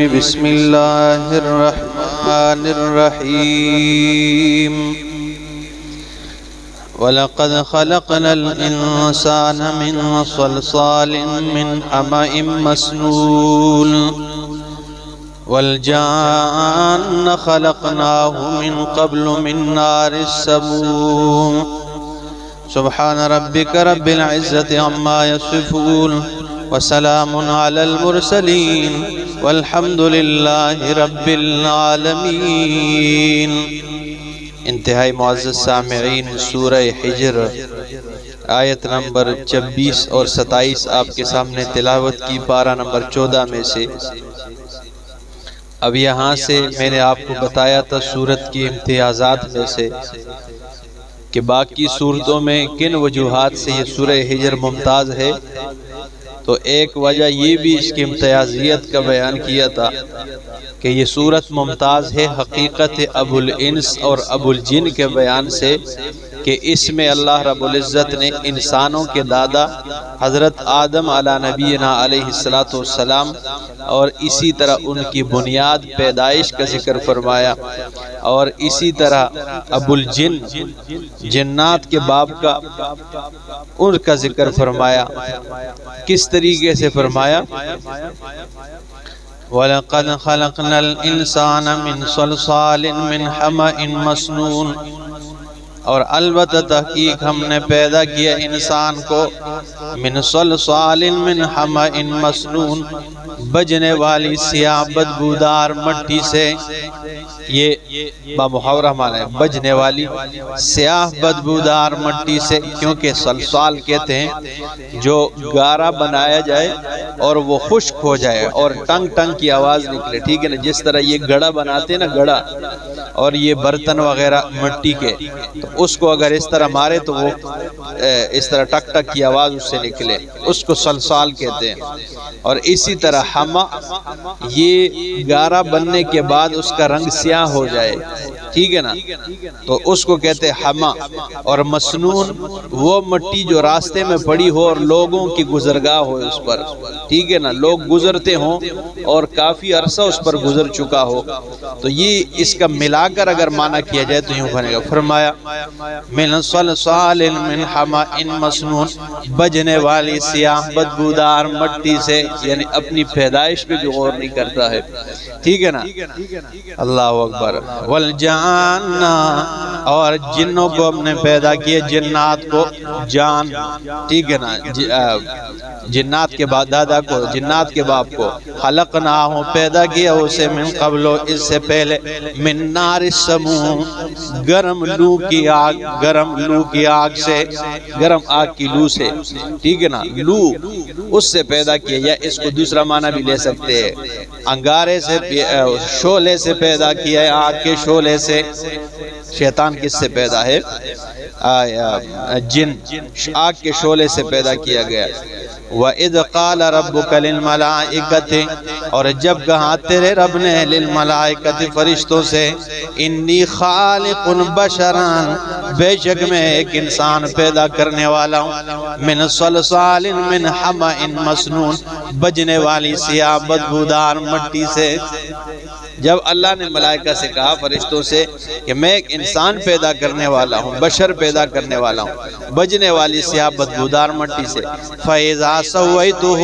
بسم الله الرحمن الرحيم وَلَقَدْ خَلَقْنَا الْإِنسَانَ مِنْ صَلْصَالٍ مِنْ حَمَإٍ مَسْنُونٍ وَالْجَانَّ خَلَقْنَاهُ مِنْ قَبْلُ مِنْ نَارِ السَّمُومِ سبحان ربك رب العزة عما يصفون وسلام على المرسلين والحمد لله رب العالمين۔ انتہائی معزز سامعین، سورہ حجر آیت نمبر 26 اور 27 آپ کے سامنے تلاوت کی، پارہ نمبر 14 میں سے۔ اب یہاں سے میں نے آپ کو بتایا تھا سورت کی امتیازات میں سے کہ باقی سورتوں میں کن وجوہات سے یہ سورہ حجر ممتاز ہے، تو ایک وجہ یہ بھی اس کی امتیازیت کا بیان کیا تھا کہ یہ سورت ممتاز ہے حقیقت ابو الانس اور ابو الجن کے بیان سے، کہ اس میں اللہ رب العزت نے انسانوں کے دادا حضرت آدم علی نبینا علیہ السلام اور اسی طرح ان کی بنیاد پیدائش کا ذکر فرمایا، اور اسی طرح ابو الجن جنات کے باب کا ان کا ذکر فرمایا۔ کس طریقے سے فرمایا؟ وَلَقَدْ خَلَقْنَا الْإِنسَانَ مِنْ صَلْصَالٍ مِنْ حَمَإٍ مَسْنُونٍ، اور البتہ تحقیق ہم نے پیدا کیا انسان کو من صلصال من حمأ مسنون، بجنے والی سیاہ بدبودار مٹی سے۔ یہ بامحاورہ معنی ہے بجنے والی سیاہ بدبودار مٹی سے، کیونکہ صلصال کہتے ہیں جو گارا بنایا جائے اور وہ خشک ہو جائے اور ٹنگ ٹنگ کی آواز نکلے، ٹھیک ہے نا، جس طرح یہ گڑا بناتے ہیں نا، گڑا اور یہ برتن وغیرہ مٹی کے، تو اس کو اگر اس طرح مارے تو وہ اس طرح ٹک ٹک کی آواز اس سے نکلے، اس کو صلصال کہتے ہیں۔ اور اسی طرح حما، یہ گارا بننے کے بعد اس کا رنگ سیاہ ہو جائے، ٹھیک ہے نا، تو اس کو کہتے ہیں حما۔ اور مسنون وہ مٹی جو راستے میں پڑی ہو اور لوگوں کی گزرگاہ ہو اس پر، ٹھیک ہے نا، لوگ گزرتے ہوں اور کافی عرصہ اس پر گزر چکا ہو، تو یہ اس کا ملا کر اگر معنی کیا جائے تو یوں بنے گا۔ فرمایا من صلصال من حمأ مسنون، بجنے والی سیاہ بدبودار مٹی سے، یعنی اپنی پیدائش پہ بھی غور نہیں کرتا ہے، ٹھیک ہے نا۔ اللہ اکبر۔ والجان، اور جنوں کو ہم نے پیدا کیا، جنات کو، جان، ٹھیک ہے نا، جنات کے بعد دادا کو، جنات کے باپ کو، خلقناہ پیدا کیا اسے، من قبل اس سے پہلے، من نار السموم گرم لو کی آگ، گرم لو کی آگ سے، گرم آگ کی لو سے، ٹھیک ہے نا، لو اس سے پیدا کیا، یا اس کو دوسرا معنی بھی لے سکتے ہیں، انگارے سے، شعلے سے پیدا کیا ہے، آگ کے شعلے سے۔ شیطان کس سے پیدا ہے؟ جن، آگ کے شعلے سے پیدا کیا گیا۔ وَإِذْ قَالَ رَبُّكَ لِلْمَلَائِكَةِ، اور جب کہا تیرے رب نے للملائکۃ فرشتوں سے، انی خالق بشرا، بے شک میں ایک انسان پیدا کرنے والا ہوں، من صلصال من حمأ مسنون، بجنے والی سیاہ بدبودار مٹی سے۔ جب اللہ نے ملائکہ سے کہا، فرشتوں سے، کہ میں ایک انسان پیدا کرنے والا ہوں، بشر پیدا کرنے والا ہوں، بجنے والی سیاہ بدبودار مٹی سے، فَإِذَا سَوَّيْتُهُ،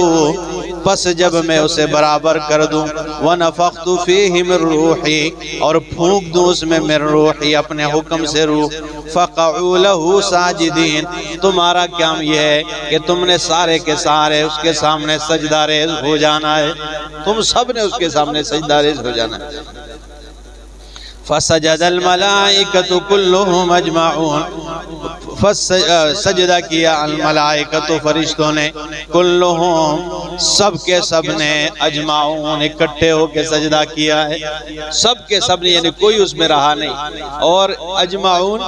پس جب میں اسے برابر کر دوں، وَنَفَخْتُ فِيهِ مِن رُوحِي، اور پھونک دوں اس میں من روحی، اپنے حکم سے روح، فَقَعُوا لَهُ سَاجِدِينَ، تمہارا کام یہ ہے کہ تم نے سارے کے سارے اس کے سامنے سجدہ ریز ہو جانا ہے، تم سب نے اس کے سامنے سجدہ ریز ہو جانا ہے۔ فَسَجَدَ الْمَلَائِكَةُ كُلُّهُمْ أَجْمَعُونَ، سجدہ کیا الملائکۃ فرشتوں نے، کلہم سب کے سب نے، اجمعون اکٹھے ہو کے سجدہ کیا ہے، سب کے سب نے، یعنی کوئی اس میں رہا نہیں، اور اجمعون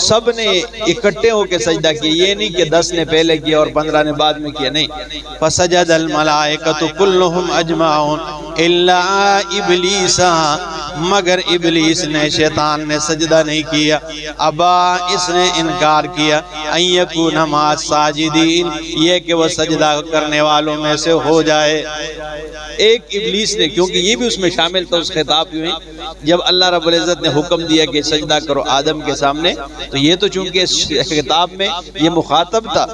سب نے اکٹھے ہو کے سجدہ کیا، یہ نہیں کہ 10 نے پہلے کیا اور 15 نے بعد میں کیا، نہیں۔ فسجد الملائکۃ کلہم اجمعون الا ابلیس، مگر ابلیس نے، شیطان نے سجدہ نہیں کیا، ابا، اس نے انکار کیا، ان یکون مع الساجدین، یہ کہ وہ سجدہ کرنے والوں میں سے ہو جائے۔ ایک ابلیس نے، کیونکہ یہ بھی اس میں شامل تھا اس خطاب میں جب اللہ رب العزت نے حکم دیا کہ سجدہ کرو آدم کے سامنے، تو یہ تو چونکہ اس خطاب میں یہ مخاطب تھا،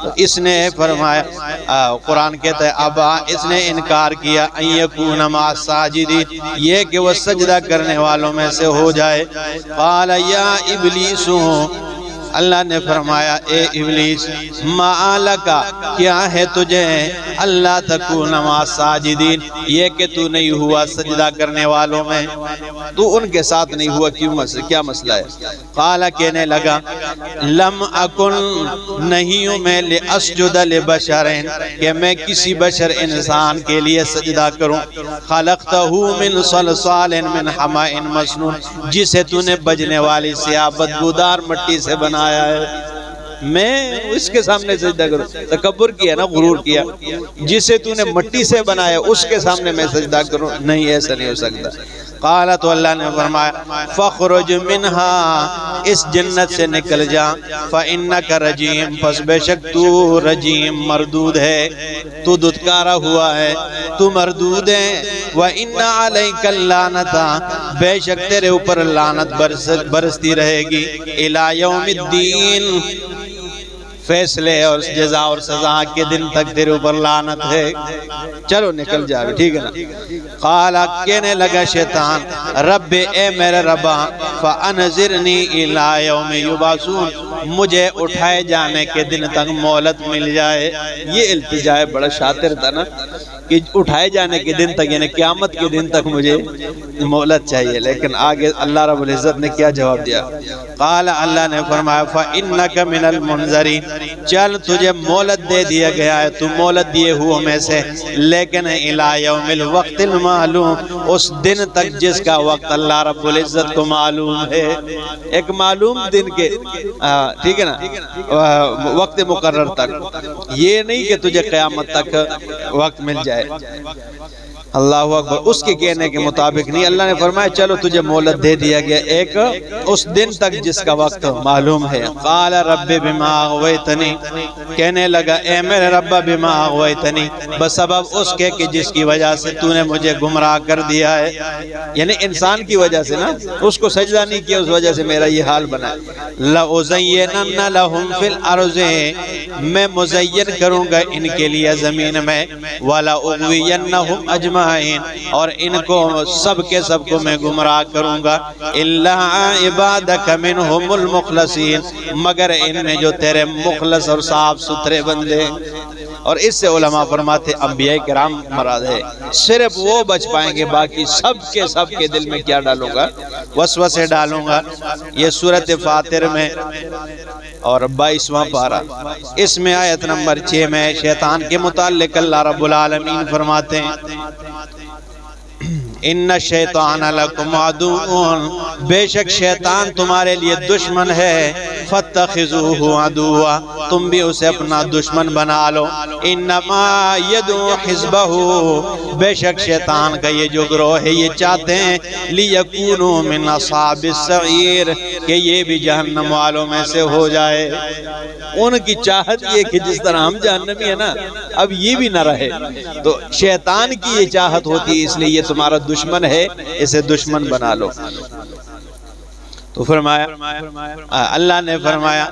تو اس نے فرمایا، قرآن کہتا ہے ابا، اس نے انکار کیا ان یکون مع الساجدین، یہ کہ وہ سجدہ کرنے والوں میں سے ہو جائے۔ قال یا ابلیس، اللہ نے فرمایا اے ابلیس، ما لکا، کیا ہے تجھے، اللہ تکون مع الساجدین، یہ کہ تو نہیں ہوا سجدہ کرنے والوں میں، تو ان کے ساتھ نہیں ہوا، کیا مسئلہ ہے؟ قال، کہنے لگا لم اکن، نہیں ہوں میں، لاسجد لبشر، کہ میں کسی بشر انسان کے لیے سجدہ کروں، خلقتہ من صلصال من حماء مسنون، جسے تو نے بجنے والی سیاہ بدبودار مٹی سے بنایا ہے، میں اس کے سامنے سجدہ کروں؟ تکبر کیا نا، غرور کیا، جسے تو نے مٹی سے بنایا اس کے سامنے میں سجدہ کروں؟ نہیں، ایسا نہیں ہو سکتا۔ قال، تو اللہ نے فرمایا فخرج منہا، اس جنت سے نکل جا، فإنک رجیم، پس بے شک تو رجیم، مردود ہے، تو دھتکارا ہوا ہے، تو مردود ہے، وَإِنَّ عَلَيْكَ اللَّعْنَةَ، بے شک تیرے اوپر لعنت برستی رہے گی، إِلَى يَوْمِ الدِّينِ، فیصلے اور جزا اور سزا کے دن تک تیرے اوپر لعنت ہے، چلو نکل جاوے، ٹھیک ہے نا؟ قال، کہنے لگا شیطان رب، اے میرے ربا، فانظرنی الی یوم یبعثون، مجھے اٹھائے جانے کے دن تک مہلت مل جائے۔ یہ التجا ہے، بڑا شاطر تھا نا، کہ اٹھائے جانے کے دن تک، یعنی قیامت کے دن تک مجھے مہلت چاہیے، لیکن آگے اللہ رب العزت نے کیا جواب دیا؟ قال، اللہ نے فرمایا فإنک من المنظرین، چل تجھے مہلت دے دیا گیا ہے، تو مہلت دیے ہوئے میں سے، لیکن الی یوم الوقت المعلوم، اس دن تک جس کا وقت اللہ رب العزت کو معلوم ہے، ایک معلوم دن کے، ٹھیک ہے نا، وقت مقرر تک، یہ نہیں کہ تجھے قیامت تک وقت مل جائے۔ اللہ اکبر، اس کے کہنے کے مطابق نہیں، اللہ نے فرمایا چلو تجھے مہلت دے دیا گیا ایک اس دن تک جس کا وقت معلوم ہے۔ قال رب بما اغویتنی، کہنے لگا اے میرے رب بما اغویتنی، بسبب اس کے کہ جس کی وجہ سے تو نے مجھے گمراہ کر دیا ہے، یعنی انسان کی وجہ سے نا، اس کو سجدہ نہیں کیا، اس وجہ سے میرا یہ حال بنا۔ لَأُزَيِّنَنَّ لَهُمْ فِي الْأَرْضِ، میں مزین کروں گا ان کے لیے زمین میں، وَلَأُغْوِيَنَّهُمْ أَجْمَعِينَ، اور ان کو سب کے سب کو میں گمراہ کروں گا، الا عبادک منہم المخلصین، مگر ان میں جو تیرے مخلص اور صاف ستھرے بندے۔ اور اس سے علماء فرماتے انبیاء کرام مراد ہے، صرف وہ بچ پائیں گے، باقی سب کے دل میں کیا ڈالوں گا؟ وسوسے ڈالوں گا۔ یہ سورۃ فاطر میں اور 22واں پارہ، اس میں آیت نمبر 6 میں شیطان کے متعلق اللہ رب العالمین فرماتے ہیں ان الشیطان لکم عدو، بے شک شیطان تمہارے لیے دشمن ہے، فاتخذوہ عدوا، تم بھی اسے اپنا دشمن بنا لو، انما یدعو حزبہ، بے شک شیطان کا یہ جو گروہ ہے یہ چاہتے ہیں لیکونوا من اصحاب السعیر، کہ یہ بھی جہنم والوں میں سے ہو جائے۔ ان کی چاہت یہ کہ جس طرح ہم جہنمی ہیں نا، اب یہ بھی نہ رہے، تو شیطان کی یہ چاہت ہوتی ہے، اس لیے یہ تمہارا دشمن ہے، اسے دشمن بنا لو۔ تو فرمایا، اللہ نے فرمایا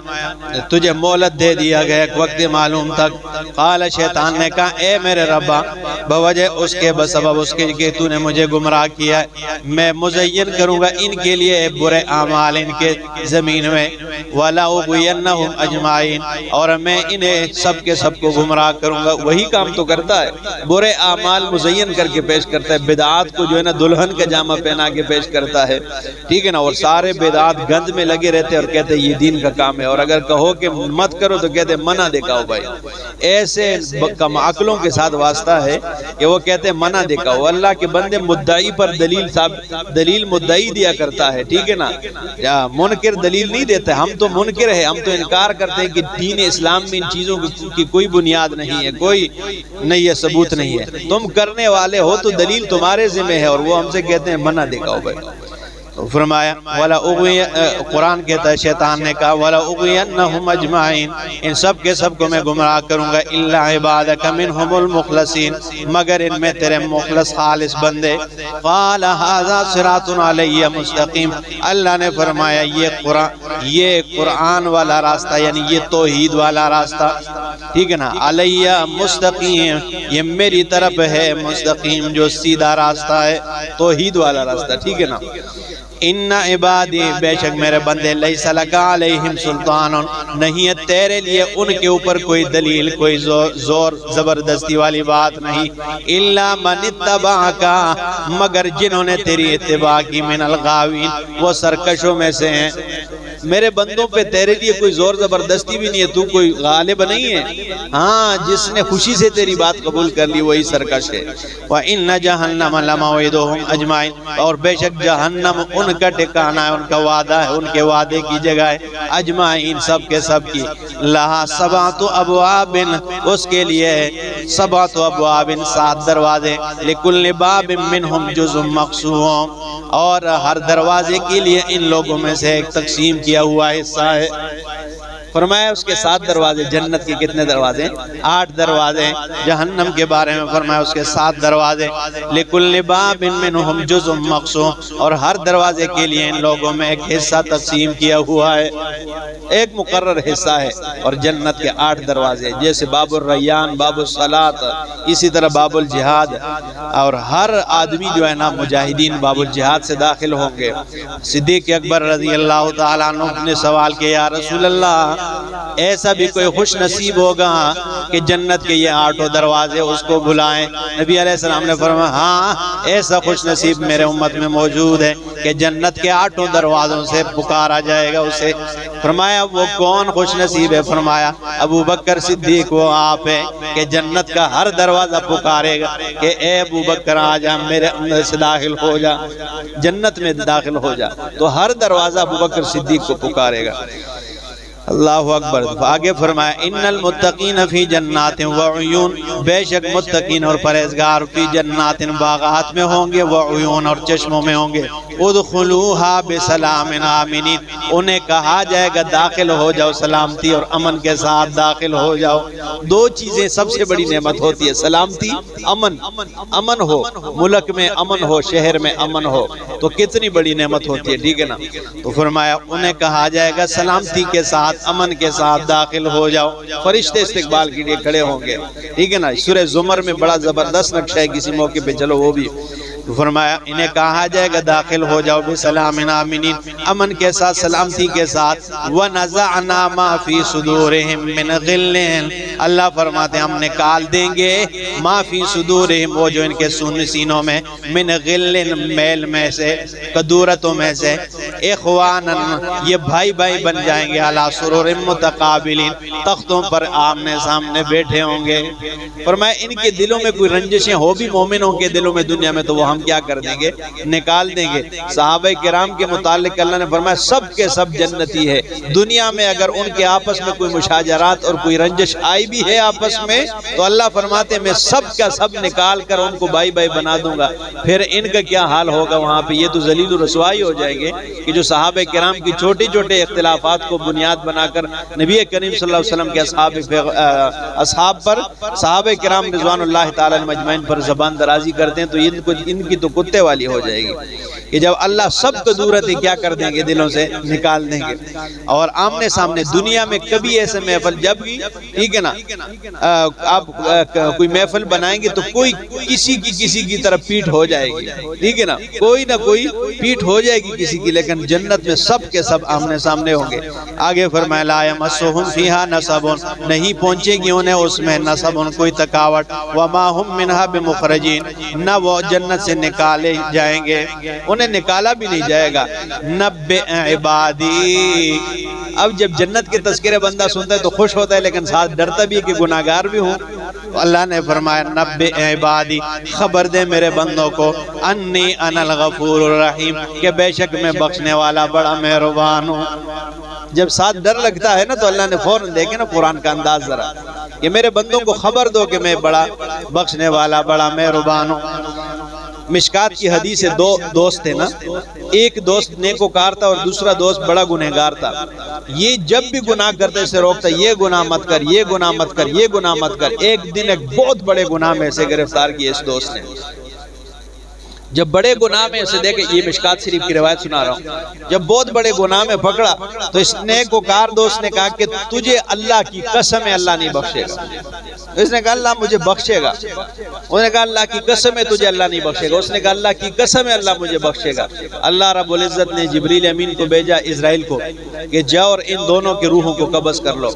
تجھے مہلت دے دیا گیا ایک وقت معلوم تک۔ قال، شیطان نے کہا اے میرے ربا، بوجہ اس کے بسبب اس کے کہ تو نے مجھے گمراہ کیا ہے، میں مزین کروں گا ان کے لیے برے اعمال ان کے زمین میں، وَلَأُغْوِيَنَّهُمْ أَجْمَعِينَ، اور میں انہیں سب کے سب کو گمراہ کروں گا۔ وہی کام تو کرتا ہے، برے اعمال مزین کر کے پیش کرتا ہے، بدعات کو جو ہے نا دلہن کا جامہ پہنا کے پیش کرتا ہے، ٹھیک ہے نا، اور سارے بدعات گند میں لگے رہتے اور کہتے یہ دین کا کام ہے، اور اگر کہو کہ مت کرو تو کہتے منع دکھاؤ بھائی۔ ایسے کم عقلوں کے ساتھ واسطہ ہے کہ وہ کہتے منع دکھاؤ۔ اللہ کے بندے مدعی پر دلیل مدعی دیا کرتا ہے، ٹھیک ہے نا، منکر دلیل نہیں دیتے۔ ہم تو منکر ہے، ہم تو انکار کرتے ہیں کہ دین اسلام میں ان چیزوں کی کوئی بنیاد نہیں ہے، کوئی نہیں ہے، ثبوت نہیں ہے۔ تم کرنے والے ہو تو دلیل تمہارے ذمہ ہے، اور وہ ہم سے کہتے ہیں منع دکھاؤ بھائی۔ فرمایا قرآن کہتا ہے شیطان نے کہا وَلَأُغْوِيَنَّهُمْ أَجْمَعِينَ ان سب کے سب کو میں گمراہ کروں گا إِلَّا عِبَادَكَ مِنْهُمُ الْمُخْلَصِينَ مگر ان میں تیرے مخلص خالص بندے قَالَ هَذَا صِرَاطٌ عَلَيَّ مُسْتَقِيم اللہ نے فرمایا یہ قرآن والا راستہ یعنی یہ توحید والا راستہ ٹھیک ہے نا علیہ مستقیم یہ میری طرف ہے مستقیم جو سیدھا راستہ ہے توحید والا راستہ ٹھیک ہے نا ان عبادی بے شک میرے بندے لیس لک علیہم سلطان نہیں ہے تیرے لیے ان کے اوپر کوئی دلیل کوئی زور زبردستی والی بات نہیں الا من اتبعک مگر جنہوں نے تیری اتباع کی من الغاوین وہ سرکشوں میں سے ہیں میرے بندوں پہ تیرے لیے کوئی زور زبردستی بھی نہیں ہے تو کوئی غالب نہیں ہے ہاں جس نے خوشی سے تیری بات قبول کر لی وہی سرکش ہے وَإِنَّ جَهَنَّمَ لَمَوْعِدُهُمْ أَجْمَعِينَ اور بے شک جہنم ان کا ٹھکانہ ہے ان کا وعدہ ہے ان کے وعدے کی جگہ ہے اجمعین سب کے سب کی لہا سبعت ابواب اس کے لیے سبعت ابواب 7 دروازے لکل باب منہم جزء مقسوم اور ہر دروازے کے لیے ان لوگوں میں سے ایک تقسیم کیا ہوا حصہ ہے فرمایا اس کے 7 دروازے جنت کے کتنے دروازے 8 دروازے جہنم کے بارے میں فرمایا اس کے 7 دروازے لکل باب منہم جزء مقسوم اور ہر دروازے کے لیے ان لوگوں میں ایک حصہ تقسیم کیا ہوا ہے ایک مقرر حصہ ہے اور جنت کے 8 دروازے جیسے باب الریان باب الصلاۃ اسی طرح باب الجہاد اور ہر آدمی جو ہے نا مجاہدین باب الجہاد سے داخل ہوں گے صدیق اکبر رضی اللہ تعالیٰ عنہ نے سوال کیا یا رسول اللہ ایسا بھی کوئی خوش نصیب ہوگا کہ جنت کے یہ 8 دروازے اس کو بلائیں نبی علیہ السلام نے فرمایا ہاں ایسا خوش نصیب میرے امت میں موجود ہے کہ جنت کے 8 دروازوں سے پکارا جائے گا اسے فرمایا وہ کون خوش نصیب ہے فرمایا ابو بکر صدیق وہ آپ ہے کہ جنت کا ہر دروازہ پکارے گا کہ اے ابو بکر آ جا میرے اندر سے داخل ہو جا جنت میں داخل ہو جا تو ہر دروازہ ابو بکر صدیق کو پکارے گا اللہ اکبر آگے فرمایا ان المتقین فی جنات وعیون بے شک متقین اور پرہیزگار فی جنات باغات میں ہوں گے وعیون اور چشموں میں ہوں گے ادخلوها بسلام آمنین انہیں کہا جائے گا داخل ہو جاؤ سلامتی اور امن کے ساتھ داخل ہو جاؤ 2 چیزیں سب سے بڑی نعمت ہوتی ہے سلامتی امن ہو ملک میں امن ہو شہر میں امن ہو تو کتنی بڑی نعمت ہوتی ہے ٹھیک ہے نا تو فرمایا انہیں کہا جائے گا سلامتی کے ساتھ امن کے ساتھ داخل ہو جاؤ فرشتے استقبال کے لیے کھڑے ہوں گے ٹھیک ہے نا سورہ زمر میں بڑا زبردست نقشہ ہے کسی موقع پہ چلو وہ بھی فرمایا انہیں کہا جائے گا داخل ہو جاؤ بسلام آمنین امن کے ساتھ سلامتی کے ساتھ وَنَزَعْنَا مَا فِي صُدُورِهِم مِّنْ غِلٍّ اللہ فرماتے ہیں ہم نکال دیں گے ما فی صدورہم وہ جو ان کے سینوں میں من غل میل میں سے کدورتوں میں سے اخوانا یہ بھائی بھائی بن جائیں گے علی سرور متقابلین تختوں پر آمنے سامنے بیٹھے ہوں گے فرمایا ان کے دلوں میں کوئی رنجشیں ہو بھی مومنوں کے دلوں میں دنیا میں تو وہ ہم کیا کر دیں گے نکال دیں گے صحابہ کرام کے متعلق اللہ نے فرمایا سب کے سب جنتی ہے دنیا میں اگر ان کے آپس میں کوئی مشاجرات اور کوئی رنجش آئی بھی ہے آپس میں تو اللہ فرماتے ہیں میں سب کا سب نکال کر ان کو بھائی بھائی بنا دوں گا پھر ان کا کیا حال ہوگا وہاں پہ یہ تو ذلیل و رسوائی ہو جائیں گے کہ جو صحابہ کرام کی چھوٹے چھوٹے اختلافات کو بنیاد بنا کر نبی کریم صلی اللہ علیہ وسلم کے اصحاب پر صحابہ کرام رضوان اللہ تعالی مجمعین پر زبان درازی کرتے ہیں تو ان کی تو کتے والی ہو جائے گی کہ جب اللہ سب قدورت کیا کر دیں گے دلوں سے نکال دیں گے اور آمنے سامنے دنیا میں کبھی ایسے محفل جب بھی ٹھیک ہے نا آپ کوئی محفل بنائیں گے تو کوئی کسی کی طرف پیٹ ہو جائے گی ٹھیک ہے نا کوئی پیٹ ہو جائے گی کسی کی لیکن جنت میں سب کے سب آمنے سامنے ہوں گے آگے فرمایا لا یمسہم فیہا نصب نہیں پہنچے گی انہیں اس میں نصب کوئی تکاوٹ وما ہم منہا بمخرجین نہ وہ جنت سے نکالے جائیں گے انہیں نکالا بھی نہیں جائے گا نبئ عبادی اب جب جنت کے تذکرے بندہ سنتا ہے تو خوش ہوتا ہے لیکن ساتھ ڈرتا بھی ہے کہ گناہگار بھی ہوں تو اللہ نے فرمایا نبئ عبادی خبر دے میرے بندوں کو انی انا الغفور الرحیم کہ بے شک میں بخشنے والا بڑا مہربان ہوں جب ساتھ ڈر لگتا ہے نا تو اللہ نے فوراً دیکھے نا قرآن کا انداز ذرا کہ میرے بندوں کو خبر دو کہ میں بڑا بخشنے والا بڑا مہربان ہوں مشکات کی حدیث ہے، دو دوست تھے نا، ایک دوست نیکوکار تھا اور دوسرا دوست بڑا گنہگار تھا. یہ جب بھی گناہ کرتے سے روکتا، یہ گناہ مت کر، یہ گناہ مت کر، یہ گناہ مت کر. ایک دن ایک بہت بڑے گناہ میں سے گرفتار کیا اس دوست نے. جب بڑے گناہ میں اسے دیکھے، یہ مشکات شریف کی روایت سنا رہا ہوں، جب بہت بڑے گناہ میں پکڑا تو اس نیکوکار دوست نے کہا کہ تجھے اللہ کی قسم ہے اللہ نہیں بخشے گا. اس نے کہا اللہ مجھے بخشے گا. اس نے کہا اللہ کی قسم ہے تجھے اللہ نہیں بخشے گا. اس نے کہا اللہ کی قسم ہے اللہ مجھے بخشے گا. اللہ رب العزت نے جبریل امین کو بھیجا اسرائیل کو کہ جاؤ اور ان دونوں کی روحوں کو قبض کر لو.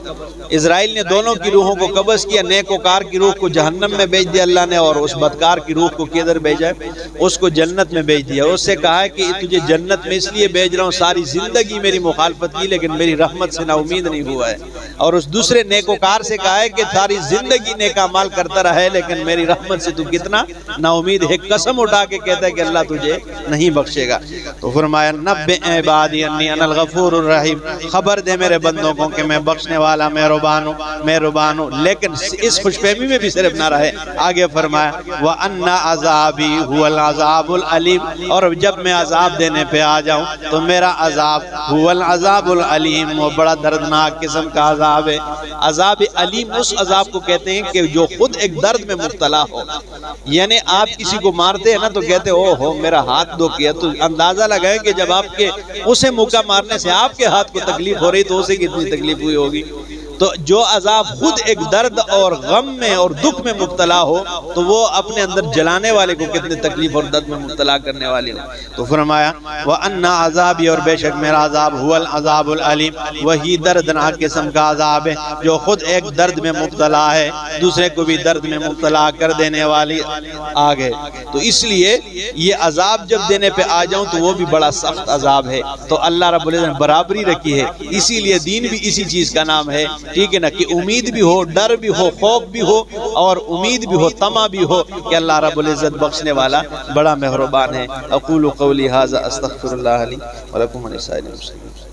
اسرائیل نے دونوں کی روحوں کو قبض کیا. نیکوکار کی روح کو جہنم میں بھیج دیا اللہ نے، اور اس بدکار کی روح کو کدھر بھیجا؟ اس کو جنت میں بھیج دیا. اس سے کہا ہے کہ تجھے جنت میں اس لیے بھیج رہا ہوں، ساری زندگی میری مخالفت کی لیکن میری رحمت سے نا امید نہیں ہوا ہے. اور اس دوسرے نیکوکار سے کہا ہے کہ ساری زندگی نیک اعمال کرتا رہا ہے لیکن میری رحمت سے تو کتنا نا امید ہے. قسم اٹھا کے کہتا ہے کہ اللہ تجھے نہیں بخشے گا. تو فرمایا نبئ عبادی انی انا الغفور الرحیم، خبر دے میرے بندوں کو کہ میں بخشنے والا مہربان ہوں. لیکن اس خوش فہمی میں بھی صرف نہ رہے، آگے فرمایا وَأَنَّ عَذَابِي هُوَ الْعَذَابُ الْعَلِيمُ، اور جب میں عذاب دینے پہ آ جاؤں تو میرا عذاب هُوَ الْعَذَابُ الْعَلِيمُ، وہ بڑا دردناک قسم کا عذاب ہے. عذاب علیم اس عذاب کو کہتے ہیں کہ جو خود ایک درد میں مبتلا ہو. یعنی آپ کسی کو مارتے ہیں نا تو کہتے او ہو میرا ہاتھ دو کیا، تو اندازہ لگائیں کہ جب آپ کے اسے موقع مارنے سے آپ کے ہاتھ کو تکلیف ہو رہی تو اسے کتنی تکلیف ہوئی ہوگی. تو جو عذاب خود ایک درد اور غم میں اور دکھ میں مبتلا ہو تو وہ اپنے اندر جلانے والے کو کتنی تکلیف اور درد میں مبتلا کرنے والی ہو. تو فرمایا وَأَنَّ عَذَابِي، اور بے شک میرا عذاب هُوَ الْعَذَابُ الْعَلِيمُ، وہی دردناک قسم کا عذاب ہے جو خود ایک درد میں مبتلا ہے، دوسرے کو بھی درد میں مبتلا کر دینے والی. آگے تو اس لیے یہ عذاب جب دینے پہ آ جاؤں تو وہ بھی بڑا سخت عذاب ہے. تو اللہ رب العزت نے برابری رکھی ہے، اسی لیے دین بھی اسی چیز کا نام ہے، ٹھیک ہے نا، کہ امید بھی ہو، ڈر بھی ہو، خوف بھی ہو، اور امید بھی ہو، طمع بھی ہو کہ اللہ رب العزت بخشنے والا بڑا مہربان ہے. اقول قولی ھذا استغفر اللہ لی ولکم ولسائر المسلمین.